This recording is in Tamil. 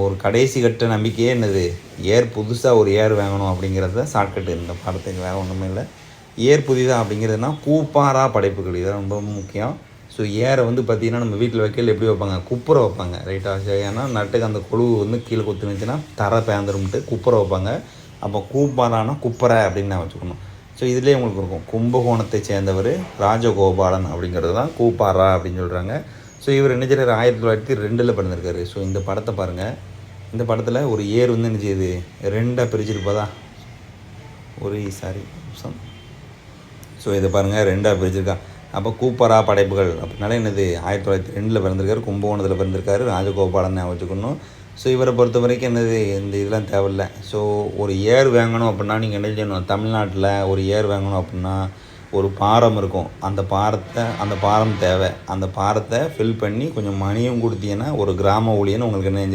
ஒரு கடைசி கட்ட நம்பிக்கையே என்னது, ஏர் புதுசாக ஒரு ஏர் வாங்கணும் அப்படிங்கிறது தான் ஷார்ட்கட்டு இந்த படத்துக்கு. வேறு ஒன்றுமே இல்லை. ஏர் புதிதாக அப்படிங்கிறதுனா கூப்பாரா படைப்புகள், இதுதான் ரொம்ப முக்கியம். ஸோ ஏரை வந்து பார்த்திங்கன்னா நம்ம வீட்டில் வைக்கல எப்படி வைப்பாங்க, குப்புரை வைப்பாங்க ரைட்டா. ஏன்னா நட்டுக்கு அந்த கொழு வந்து கீழே கொத்துனுச்சுன்னா தரை பேந்துரும்ட்டு குப்புரை வைப்பாங்க. அப்போ கூப்பாரானா குப்பரை அப்படின்னு நான் வச்சுக்கணும். ஸோ இதுலேயே உங்களுக்கு இருக்கும், கும்பகோணத்தை சேர்ந்தவர் ராஜகோபாலன் அப்படிங்கிறது தான் கூப்பாரா அப்படின்னு சொல்கிறாங்க. ஸோ இவர் என்ன செய்கிறார், 1902 பிறந்திருக்காரு. ஸோ இந்த படத்தை பாருங்கள். இந்த படத்தில் ஒரு ஏர் வந்து என்ன செய்யுது, ரெண்டாக பிரிச்சிருப்பதா நிமிஷம். ஸோ இதை பாருங்கள், ரெண்டாக பிரிச்சிருக்கா. அப்போ கூப்பரா படைப்புகள் அப்படின்னால என்னது, 1902 பிறந்திருக்காரு, கும்பகோணத்தில் பிறந்திருக்காரு, ராஜகோபாலன் வச்சுக்கணும். ஸோ இவரை பொறுத்த வரைக்கும் என்னது, இந்த இதெல்லாம் தேவையில்லை. ஸோ ஒரு ஏர் வாங்கணும் அப்படின்னா நீங்கள் என்ன செய்யணும், தமிழ்நாட்டில் ஒரு ஏர் வாங்கணும் அப்படின்னா ஒரு பாரம் இருக்கும். அந்த பாரம் தேவை. அந்த பாரத்தை ஃபில் பண்ணி கொஞ்சம் மணியும் கொடுத்தீங்கன்னா ஒரு கிராம ஊழியன்னு உங்களுக்கு என்ன